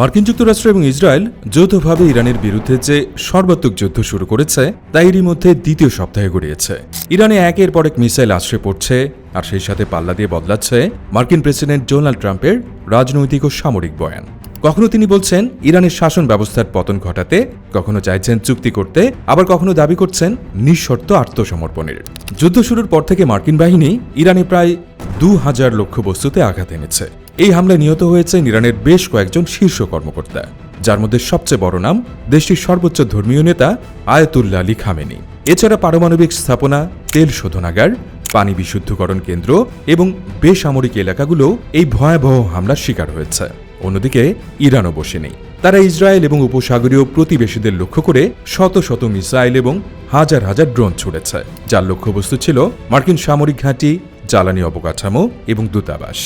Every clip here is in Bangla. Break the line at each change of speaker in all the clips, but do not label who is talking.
মার্কিন যুক্তরাষ্ট্র এবং ইসরায়েল যৌথভাবে ইরানের বিরুদ্ধে যে সর্বাত্মক যুদ্ধ শুরু করেছে তা এরই মধ্যে দ্বিতীয় সপ্তাহে গড়িয়েছে। ইরানে একের পর এক মিসাইল আছড়ে পড়ছে, আর সেই সাথে পাল্লা দিয়ে বদলাচ্ছে মার্কিন প্রেসিডেন্ট ডোনাল্ড ট্রাম্পের রাজনৈতিক ও সামরিক বয়ান। কখনো তিনি বলছেন ইরানের শাসন ব্যবস্থার পতন ঘটাতে, কখনো চাইছেন চুক্তি করতে, আবার কখনো দাবি করছেন নিঃশর্ত আত্মসমর্পণের। যুদ্ধ শুরুর পর থেকে মার্কিন বাহিনী ইরানে প্রায় ২,০০০ লক্ষ্যবস্তুতে আঘাত এনেছে। এই হামলায় নিহত হয়েছেন ইরানের বেশ কয়েকজন শীর্ষ কর্মকর্তা, যার মধ্যে সবচেয়ে বড় নাম দেশটির সর্বোচ্চ ধর্মীয় নেতা আয়াতুল্লাহ আলী খামেনি। এছাড়া পারমাণবিক স্থাপনা, তেল শোধনাগার, পানি বিশুদ্ধকরণ কেন্দ্র এবং বেসামরিক এলাকাগুলো এই ভয়াবহ হামলার শিকার হয়েছে। অন্যদিকে ইরানও বসে নেই। তারা ইসরায়েল এবং উপসাগরীয় প্রতিবেশীদের লক্ষ্য করে শত শত মিসাইল এবং হাজার হাজার ড্রোন ছুড়েছে, যার লক্ষ্যবস্তু ছিল মার্কিন সামরিক ঘাঁটি, জ্বালানি অবকাঠামো এবং দূতাবাস।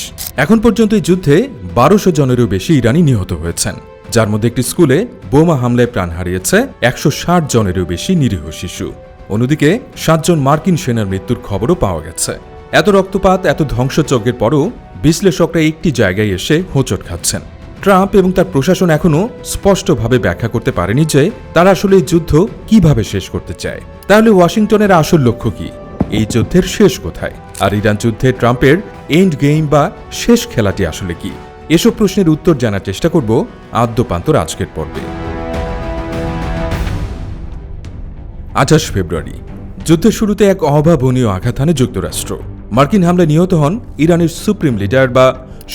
এখন পর্যন্ত এই যুদ্ধে ১২০০ জনেরও বেশি ইরানি নিহত হয়েছেন, যার মধ্যে একটি স্কুলে বোমা হামলায় প্রাণ হারিয়েছে ১৬০ জনেরও বেশি নিরীহ শিশু। অন্যদিকে ৭ জন মার্কিন সেনার মৃত্যুর খবরও পাওয়া গেছে। এত রক্তপাত, এত ধ্বংসযজ্ঞের পরও বিশ্লেষকরা একটি জায়গায় এসে হোঁচট খাচ্ছেন। ট্রাম্প এবং তার প্রশাসন এখনও স্পষ্টভাবে ব্যাখ্যা করতে পারেনি যে তারা আসলে এই যুদ্ধ কিভাবে শেষ করতে চায়। তাহলে ওয়াশিংটনের আসল লক্ষ্য কি? এই যুদ্ধের শেষ কোথায়? আর ইরান যুদ্ধে ট্রাম্পের এন্ড গেম বা শেষ খেলাটি আসলে কি? এসব প্রশ্নের উত্তর জানার চেষ্টা করব আদ্যপান্তর আজকের পর্বে। ২৮ ফেব্রুয়ারি যুদ্ধের শুরুতে এক অভাবনীয় আঘাত হানে যুক্তরাষ্ট্র। মার্কিন হামলায় নিহত হন ইরানের সুপ্রিম লিডার বা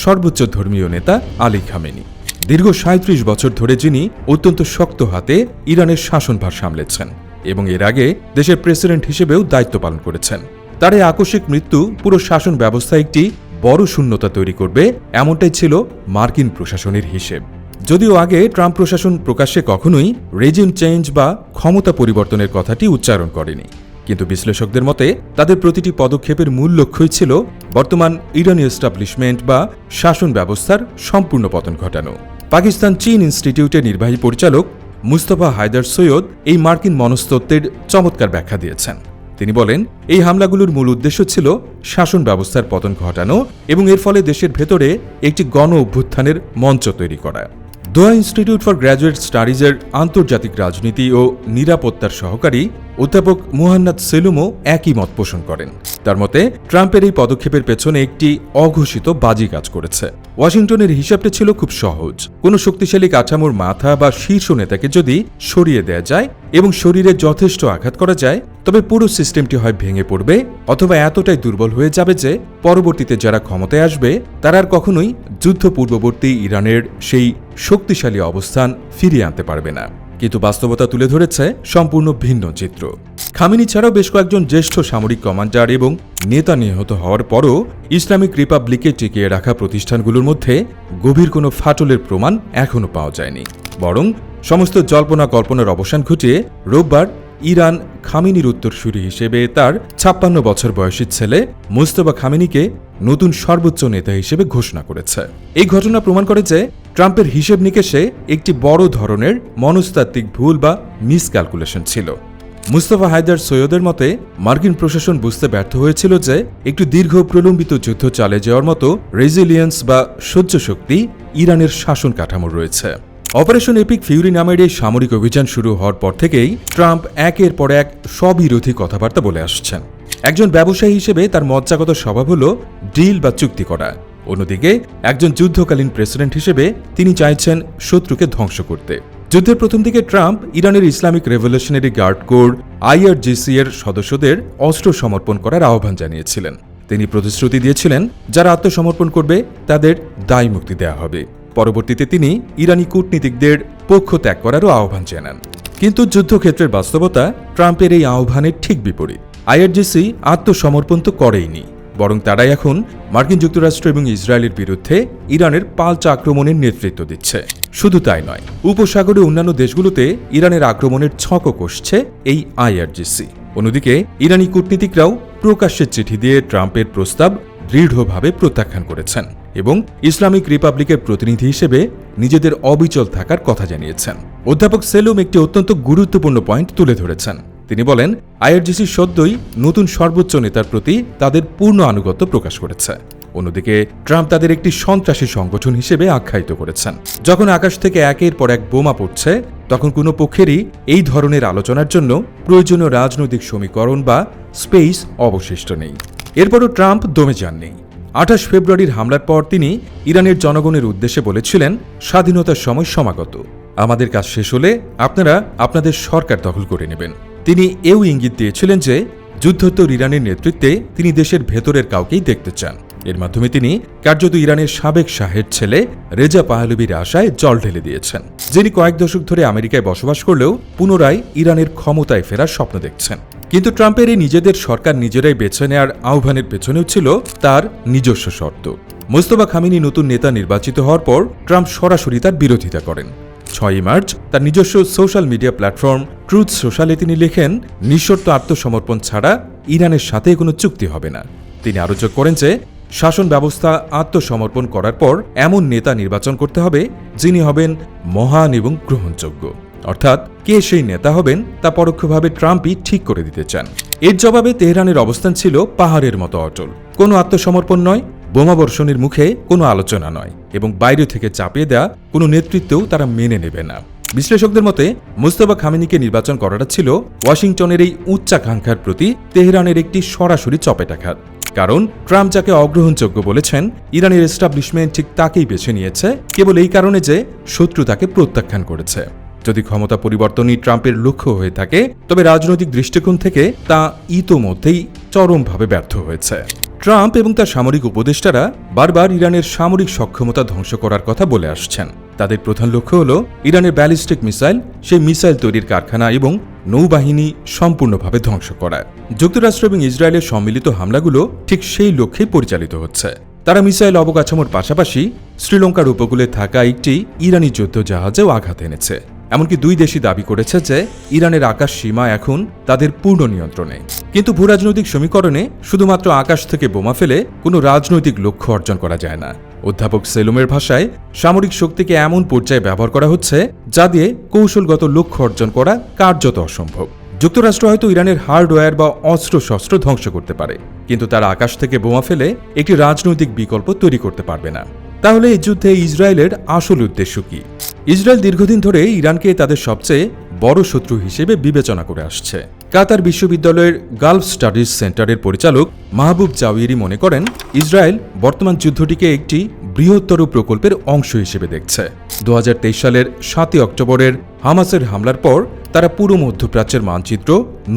সর্বোচ্চ ধর্মীয় নেতা আলী খামেনি। দীর্ঘ ৩৭ বছর ধরে যিনি অত্যন্ত শক্ত হাতে ইরানের শাসনভার সামলেছেন এবং এর আগে দেশের প্রেসিডেন্ট হিসেবেও দায়িত্ব পালন করেছেন। তার এই আকস্মিক মৃত্যু পুরো শাসন ব্যবস্থায় একটি বড় শূন্যতা তৈরি করবে, এমনটাই ছিল মার্কিন প্রশাসনের হিসেব। যদিও আগে ট্রাম্প প্রশাসন প্রকাশ্যে কখনোই রেজিম চেঞ্জ বা ক্ষমতা পরিবর্তনের কথাটি উচ্চারণ করেনি, কিন্তু বিশ্লেষকদের মতে তাদের প্রতিটি পদক্ষেপের মূল লক্ষ্যই ছিল বর্তমান ইরানি এস্টাবলিশমেন্ট বা শাসন ব্যবস্থার সম্পূর্ণ পতন ঘটানো। পাকিস্তান চীন ইনস্টিটিউটের নির্বাহী পরিচালক মুস্তফা হায়দার সৈয়দ এই মার্কিন মনস্তত্ত্বের চমৎকার ব্যাখ্যা দিয়েছেন। তিনি বলেন, এই হামলাগুলোর মূল উদ্দেশ্য ছিল শাসন ব্যবস্থার পতন ঘটানো এবং এর ফলে দেশের ভেতরে একটি গণ অভ্যুত্থানের মঞ্চ তৈরি করা। দোহা ইনস্টিটিউট ফর গ্র্যাজুয়েট স্টাডিজের আন্তর্জাতিক রাজনীতি ও নিরাপত্তার সহকারী অধ্যাপক মুহান্নাদ সেলুমও একই মত পোষণ করেন। তার মতে ট্রাম্পের এই পদক্ষেপের পেছনে একটি অঘোষিত বাজি কাজ করেছে। ওয়াশিংটনের হিসাবটা ছিল খুব সহজ। কোনো শক্তিশালী কাঠামোর মাথা বা শীর্ষ নেতাকে যদি সরিয়ে দেয়া যায় এবং শরীরে যথেষ্ট আঘাত করা যায়, তবে পুরো সিস্টেমটি হয় ভেঙে পড়বে অথবা এতটাই দুর্বল হয়ে যাবে যে পরবর্তীতে যারা ক্ষমতায় আসবে তারা আর কখনোই যুদ্ধ পূর্ববর্তী ইরানের সেই শক্তিশালী অবস্থান ফিরিয়ে আনতে পারবে না। কিন্তু বাস্তবতা তুলে ধরেছে সম্পূর্ণ ভিন্ন চিত্র। খামেনি ছাড়াও বেশ কয়েকজন জ্যেষ্ঠ সামরিক কমান্ডার এবং নেতা নিহত হওয়ার পরও ইসলামিক রিপাবলিকে টিকিয়ে রাখা প্রতিষ্ঠানগুলোর মধ্যে গভীর কোনো ফাটলের প্রমাণ এখনও পাওয়া যায়নি। বরং সমস্ত জল্পনা কল্পনার অবসান ঘটিয়ে রোববার ইরান খামেনির উত্তরসূরি হিসেবে তার ৫৬ বছর বয়সী ছেলে মুস্তফা খামেনিকে নতুন সর্বোচ্চ নেতা হিসেবে ঘোষণা করেছে। এই ঘটনা প্রমাণ করে যে ট্রাম্পের হিসেব নিকেশে একটি বড় ধরনের মনস্তাত্ত্বিক ভুল বা মিসক্যালকুলেশন ছিল। মুস্তফা হায়দার সৈয়দের মতে মার্কিন প্রশাসন বুঝতে ব্যর্থ হয়েছিল যে একটু দীর্ঘ প্রলম্বিত যুদ্ধ চালিয়ে যাওয়ার মতো রেজিলিয়েন্স বা সহ্য শক্তি ইরানের শাসন কাঠামো রয়েছে। অপারেশন এপিক ফিউরি নামের এই সামরিক অভিযান শুরু হওয়ার পর থেকেই ট্রাম্প একের পর এক স্ববিরোধী কথাবার্তা বলে আসছেন। একজন ব্যবসায়ী হিসেবে তার মজ্জাগত স্বভাব হল ডিল বা চুক্তি করা। অন্যদিকে একজন যুদ্ধকালীন প্রেসিডেন্ট হিসেবে তিনি চাইছেন শত্রুকে ধ্বংস করতে। যুদ্ধের প্রথম দিকে ট্রাম্প ইরানের Islamic revolutionary guard corps IRGC এর সদস্যদের অস্ত্র সমর্পণ করার আহ্বান জানিয়েছিলেন। তিনি প্রতিশ্রুতি দিয়েছিলেন যারা আত্মসমর্পণ করবে তাদের দায় মুক্তি দেওয়া হবে। পরবর্তীতে তিনি ইরানি কূটনীতিকদের পক্ষ ত্যাগ করারও আহ্বান জানান। কিন্তু যুদ্ধক্ষেত্রের বাস্তবতা ট্রাম্পের এই আহ্বানের ঠিক বিপরীত। IRGC আত্মসমর্পণ তো করেইনি, বরং তারাই এখন মার্কিন যুক্তরাষ্ট্র এবং ইসরায়েলের বিরুদ্ধে ইরানের পাল্টা আক্রমণের নেতৃত্ব দিচ্ছে। শুধু তাই নয়, উপসাগরীয় অন্যান্য দেশগুলোতে ইরানের আক্রমণের ছকও কষছে এই IRGC। অন্যদিকে ইরানি কূটনীতিকরাও প্রকাশ্যে চিঠি দিয়ে ট্রাম্পের প্রস্তাব দৃঢ়ভাবে প্রত্যাখ্যান করেছেন এবং ইসলামিক রিপাবলিকের প্রতিনিধি হিসেবে নিজেদের অবিচল থাকার কথা জানিয়েছেন। অধ্যাপক সেলুম একটি অত্যন্ত গুরুত্বপূর্ণ পয়েন্ট তুলে ধরেছেন। তিনি বলেন, IRGC সদ্যই নতুন সর্বোচ্চ নেতার প্রতি তাদের পূর্ণ আনুগত্য প্রকাশ করেছে। অন্যদিকে ট্রাম্প তাদের একটি সন্ত্রাসী সংগঠন হিসেবে আখ্যায়িত করেছেন। যখন আকাশ থেকে একের পর এক বোমা পড়ছে, তখন কোনো পক্ষেরই এই ধরনের আলোচনার জন্য প্রয়োজনীয় রাজনৈতিক সমীকরণ বা স্পেস অবশিষ্ট নেই। এরপরও ট্রাম্প দমে যাননি। 28 ফেব্রুয়ারির হামলার পর তিনি ইরানের জনগণের উদ্দেশ্যে বলেছিলেন, স্বাধীনতার সময় সমাগত, আমাদের কাজ শেষ হলে আপনারা আপনাদের সরকার দখল করে নেবেন। তিনি এও ইঙ্গিত দিয়েছিলেন যে যুদ্ধোত্তর ইরানের নেতৃত্বে তিনি দেশের ভেতরের কাউকেই দেখতে চান। এর মাধ্যমে তিনি কার্যত ইরানের সাবেক শাহের ছেলে রেজা পাহলভির আশায় জল ঢেলে দিয়েছেন, যিনি কয়েক দশক ধরে আমেরিকায় বসবাস করলেও পুনরায় ইরানের ক্ষমতায় ফেরার স্বপ্ন দেখছেন। কিন্তু ট্রাম্পের এই নিজেদের সরকার নিজেরাই বেছে নেওয়ার আহ্বানের পেছনেও ছিল তার নিজস্ব শর্ত। মোস্তফা খামেনি নতুন নেতা নির্বাচিত হওয়ার পর ট্রাম্প সরাসরি তার বিরোধিতা করেন। 6 মার্চ তার নিজস্ব সোশ্যাল মিডিয়া প্ল্যাটফর্ম ট্রুথ সোশ্যালে তিনি লেখেন, নিঃশর্ত আত্মসমর্পণ ছাড়া ইরানের সাথে কোনো চুক্তি হবে না। তিনি আরও যোগ করেন যে শাসন ব্যবস্থা আত্মসমর্পণ করার পর এমন নেতা নির্বাচন করতে হবে যিনি হবেন মহান এবং গ্রহণযোগ্য। অর্থাৎ কে সেই নেতা হবেন তা পরোক্ষভাবে ট্রাম্পই ঠিক করে দিতে চান। এর জবাবে তেহরানের অবস্থান ছিল পাহাড়ের মতো অটল। কোনো আত্মসমর্পণ নয়, বোমাবর্ষণের মুখে কোনো আলোচনা নয়, এবং বাইরে থেকে চাপিয়ে দেয়া কোনো নেতৃত্বও তারা মেনে নেবে না। বিশ্লেষকদের মতে মোস্তফা খামেনিকে নির্বাচন করাটা ছিল ওয়াশিংটনের এই উচ্চাকাঙ্ক্ষার প্রতি তেহরানের একটি সরাসরি চপেটাঘাত। কারণ ট্রাম্প যাকে অগ্রহণযোগ্য বলেছেন, ইরানের এস্টাবলিশমেন্ট ঠিক তাকেই বেছে নিয়েছে কেবল এই কারণে যে শত্রু তাকে প্রত্যাখ্যান করেছে। যদি ক্ষমতা পরিবর্তনই ট্রাম্পের লক্ষ্য হয়ে থাকে, তবে রাজনৈতিক দৃষ্টিকোণ থেকে তা ইতোমধ্যেই চরমভাবে ব্যর্থ হয়েছে। ট্রাম্প এবং তার সামরিক উপদেষ্টারা বারবার ইরানের সামরিক সক্ষমতা ধ্বংস করার কথা বলে আসছেন। তাদের প্রধান লক্ষ্য হল ইরানের ব্যালিস্টিক মিসাইল, সেই মিসাইল তৈরির কারখানা এবং নৌবাহিনী সম্পূর্ণভাবে ধ্বংস করা। যুক্তরাষ্ট্র এবং ইসরায়েলের সম্মিলিত হামলাগুলো ঠিক সেই লক্ষ্যেই পরিচালিত হচ্ছে। তারা মিসাইল অবকাঠামোর পাশাপাশি শ্রীলঙ্কার উপকূলে থাকা একটি ইরানি যুদ্ধ জাহাজেও আঘাত এনেছে। এমনকি দুই দেশই দাবি করেছে যে ইরানের আকাশ সীমা এখন তাদের পূর্ণ নিয়ন্ত্রণে। কিন্তু ভূরাজনৈতিক সমীকরণে শুধুমাত্র আকাশ থেকে বোমা ফেলে কোনো রাজনৈতিক লক্ষ্য অর্জন করা যায় না। অধ্যাপক সেলুমের ভাষায়, সামরিক শক্তিকে এমন পর্যায়ে ব্যবহার করা হচ্ছে যা দিয়ে কৌশলগত লক্ষ্য অর্জন করা কার্যত অসম্ভব। যুক্তরাষ্ট্র হয়তো ইরানের হার্ডওয়্যার বা অস্ত্রশস্ত্র ধ্বংস করতে পারে, কিন্তু তারা আকাশ থেকে বোমা ফেলে একটি রাজনৈতিক বিকল্প তৈরি করতে পারবে না। তাহলে এই যুদ্ধে ইসরায়েলের আসল উদ্দেশ্য কি? ইসরায়েল দীর্ঘদিন ধরে ইরানকে তাদের সবচেয়ে বড় শত্রু হিসেবে বিবেচনা করে আসছে। কাতার বিশ্ববিদ্যালয়ের গালফ স্টাডিজ সেন্টারের পরিচালক মাহবুব জাওয়েরি মনে করেন, ইসরায়েল বর্তমান যুদ্ধটিকে একটি বৃহত্তর প্রকল্পের অংশ হিসেবে দেখছে। 2023 সালের 7 অক্টোবরের হামাসের হামলার পর তারা পুরো মধ্যপ্রাচ্যের মানচিত্র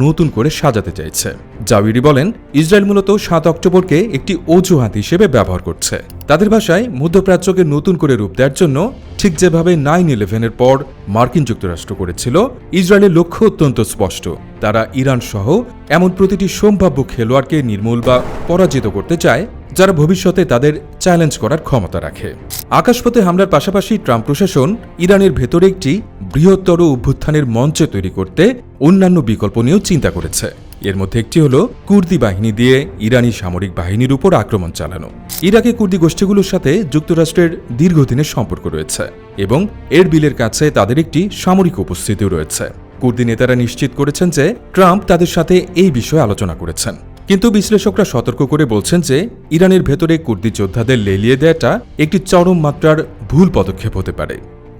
নতুন করে সাজাতে চাইছে। জাওয়েরি বলেন, ইসরায়েল মূলত 7 অক্টোবরকে একটি অজুহাত হিসেবে ব্যবহার করছে। তাদের ভাষায়, মধ্যপ্রাচ্যকে নতুন করে রূপ দেওয়ার জন্য ঠিক যেভাবে 9/11-এর পর মার্কিন যুক্তরাষ্ট্র করেছিল, ইসরায়েলের লক্ষ্য অত্যন্ত স্পষ্ট। তারা ইরান সহ এমন প্রতিটি সম্ভাব্য খেলোয়াড়কে নির্মূল বা পরাজিত করতে চায় যারা ভবিষ্যতে তাদের চ্যালেঞ্জ করার ক্ষমতা রাখে। আকাশপথে হামলার পাশাপাশি ট্রাম্প প্রশাসন ইরানের ভেতরে একটি বৃহত্তর অভ্যুত্থানের মঞ্চ তৈরি করতে অন্যান্য বিকল্প নিয়েও চিন্তা করেছে। এর মধ্যে একটি হল কুর্দি বাহিনী দিয়ে ইরানি সামরিক বাহিনীর উপর আক্রমণ চালানো। ইরাকে কুর্দি গোষ্ঠীগুলোর সাথে যুক্তরাষ্ট্রের দীর্ঘদিনের সম্পর্ক রয়েছে এবং এরবিলের কাছে তাদের একটি সামরিক উপস্থিতিও রয়েছে। কুর্দি নেতারা নিশ্চিত করেছেন যে ট্রাম্প তাদের সাথে এই বিষয়ে আলোচনা করেছেন। কিন্তু বিশ্লেষকরা সতর্ক করে বলছেন যে ইরানের ভেতরে কুর্দি যোদ্ধাদের লেলিয়ে দেওয়াটা একটি চরম মাত্রার ভুল পদক্ষেপ হতে পারে।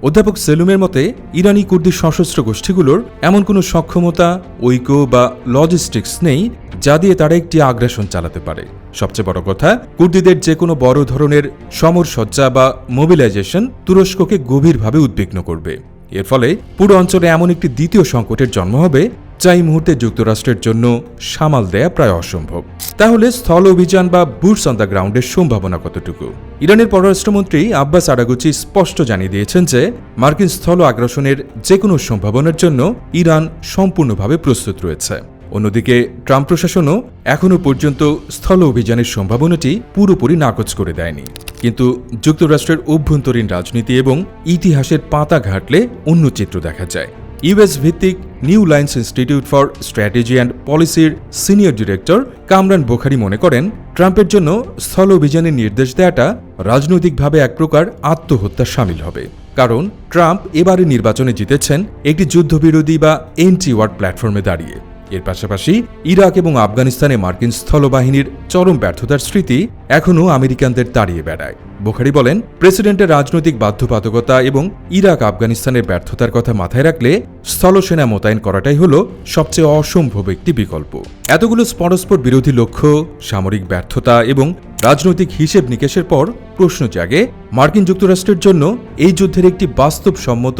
অধ্যাপক সেলুমের মতে, ইরানি কুর্দি সশস্ত্র গোষ্ঠীগুলোর এমন কোনো সক্ষমতা, ঐক্য বা লজিস্টিক্স নেই যা দিয়ে তারা একটি আগ্রাসন চালাতে পারে। সবচেয়ে বড় কথা, কুর্দিদের যে কোনো বড় ধরনের সমরসজ্জা বা মোবিলাইজেশন তুরস্ককে গভীরভাবে উদ্বিগ্ন করবে। এর ফলে পুরো অঞ্চলে এমন একটি দ্বিতীয় সংকটের জন্ম হবে যা এই মুহূর্তে যুক্তরাষ্ট্রের জন্য সামাল দেয়া প্রায় অসম্ভব। তাহলে স্থল অভিযান বা বুটস অন দ্য গ্রাউন্ডের সম্ভাবনা কতটুকু? ইরানের পররাষ্ট্রমন্ত্রী আব্বাস আরাগচি স্পষ্ট জানিয়ে দিয়েছেন যে মার্কিন স্থল আগ্রাসনের যে কোনো সম্ভাবনার জন্য ইরান সম্পূর্ণভাবে প্রস্তুত রয়েছে। অন্যদিকে ট্রাম্প প্রশাসনও এখনও পর্যন্ত স্থল অভিযানের সম্ভাবনাটি পুরোপুরি নাকচ করে দেয়নি। কিন্তু যুক্তরাষ্ট্রের অভ্যন্তরীণ রাজনীতি এবং ইতিহাসের পাতা ঘাঁটলে অন্য চিত্র দেখা যায়। ইউএস ভিত্তিক New Lines Institute for strategy and পলিসির সিনিয়র ডিরেক্টর কামরান বোখারি মনে করেন, ট্রাম্পের জন্য স্থল অভিযানের নির্দেশ দেওয়াটা রাজনৈতিকভাবে এক প্রকার আত্মহত্যা শামিল হবে। কারণ ট্রাম্প এবারে নির্বাচনে জিতেছেন একটি যুদ্ধবিরোধী বা এন্টি ওয়ার প্ল্যাটফর্মে দাঁড়িয়ে। এর পাশাপাশি ইরাক এবং আফগানিস্তানে মার্কিন স্থলবাহিনীর চরম ব্যর্থতার স্মৃতি এখনও আমেরিকানদের তাড়িয়ে বেড়ায়। বুখারী বলেন, প্রেসিডেন্টের রাজনৈতিক বাধ্যবাধকতা এবং ইরাক আফগানিস্তানের ব্যর্থতার কথা মাথায় রাখলে স্থলসেনা মোতায়েন করাটাই হল সবচেয়ে অসম্ভব একটি বিকল্প। এতগুলো পরস্পর বিরোধী লক্ষ্য, সামরিক ব্যর্থতা এবং রাজনৈতিক হিসেব নিকেশের পর প্রশ্ন জাগে, মার্কিন যুক্তরাষ্ট্রের জন্য এই যুদ্ধের একটি বাস্তবসম্মত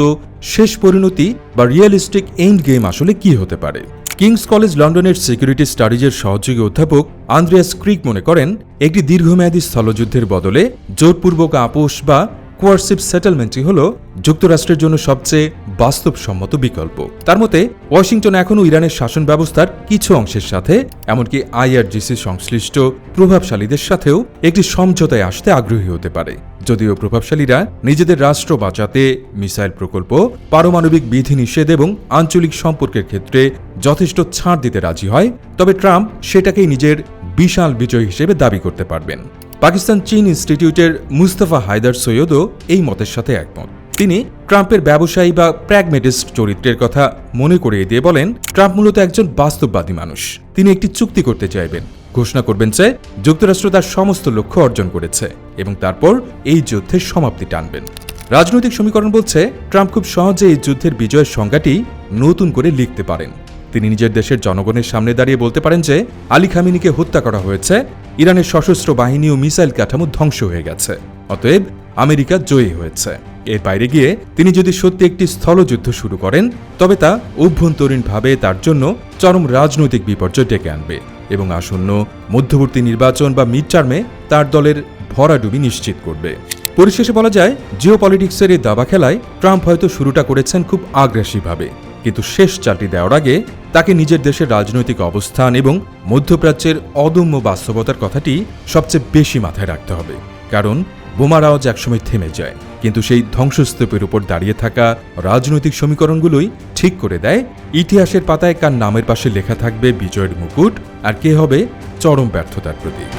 শেষ পরিণতি বা রিয়েলিস্টিক এন্ড গেম আসলে কি হতে পারে। কিংস কলেজ লন্ডনের সিকিউরিটি স্টাডিজের সহযোগী অধ্যাপক আন্দ্রেয়াস ক্রিক মনে করেন, একটি দীর্ঘমেয়াদী স্থলযুদ্ধের বদলে জোরপূর্বক আপোষ বা কোয়ারসিভ সেটেলমেন্টই হল যুক্তরাষ্ট্রের জন্য সবচেয়ে বাস্তবসম্মত বিকল্প। তার মতে, ওয়াশিংটন এখনও ইরানের শাসন ব্যবস্থার কিছু অংশের সাথে, এমনকি আইআরজিসি সংশ্লিষ্ট প্রভাবশালীদের সাথেও একটি সমঝোতায় আসতে আগ্রহী হতে পারে। যদিও প্রভাবশালীরা নিজেদের রাষ্ট্র বাঁচাতে মিসাইল প্রকল্প, পারমাণবিক বিধিনিষেধ এবং আঞ্চলিক সম্পর্কের ক্ষেত্রে যথেষ্ট ছাড় দিতে রাজি হয়, তবে ট্রাম্প সেটাকেই নিজের বিশাল বিজয় হিসেবে দাবি করতে পারবেন। পাকিস্তান চীন ইনস্টিটিউটের মুস্তাফা হায়দার সৈয়দও এই মতের সাথে একমত। তিনি ট্রাম্পের ব্যবসায়ী বা প্র্যাগমেটিস্ট চরিত্রের কথা মনে করিয়ে দিয়ে বলেন, ট্রাম্প মূলত একজন বাস্তববাদী মানুষ। তিনি একটি চুক্তি করতে চাইবেন, ঘোষণা করবেন যে যুক্তরাষ্ট্র তার সমস্ত লক্ষ্য অর্জন করেছে এবং তারপর এই যুদ্ধের সমাপ্তি টানবেন। রাজনৈতিক সমীকরণ বলছে, ট্রাম্প খুব সহজে এই যুদ্ধের বিজয়ের সংজ্ঞাটি নতুন করে লিখতে পারেন। তিনি নিজের দেশের জনগণের সামনে দাঁড়িয়ে বলতে পারেন যে আলী খামেনিকে হত্যা করা হয়েছে, ইরানের সশস্ত্র বাহিনী ও মিসাইল কাঠামো ধ্বংস হয়ে গেছে, অতএব আমেরিকা জয়ী হয়েছে। এর বাইরে গিয়ে তিনি যদি সত্যি একটি স্থলযুদ্ধ শুরু করেন, তবে তা অভ্যন্তরীণভাবে তার জন্য চরম রাজনৈতিক বিপর্যয় ডেকে আনবে এবং আসন্ন মধ্যবর্তী নির্বাচন বা মিড টার্মে তার দলের ভরাডুবি নিশ্চিত করবে। পরিশেষে বলা যায়, জিওপলিটিক্সের এই দাবা খেলায় ট্রাম্প হয়তো শুরুটা করেছেন খুব আগ্রাসীভাবে, কিন্তু শেষ চালটি দেওয়ার আগে তাকে নিজের দেশের রাজনৈতিক অবস্থান এবং মধ্যপ্রাচ্যের অদম্য বাস্তবতার কথাটি সবচেয়ে বেশি মাথায় রাখতে হবে। কারণ বোমার আওয়াজ একসময় থেমে যায়, কিন্তু সেই ধ্বংসস্তূপের উপর দাঁড়িয়ে থাকা রাজনৈতিক সমীকরণগুলোই ঠিক করে দেয় ইতিহাসের পাতায় কার নামের পাশে লেখা থাকবে বিজয়ের মুকুট আর কে হবে চরম ব্যর্থতার প্রতীক।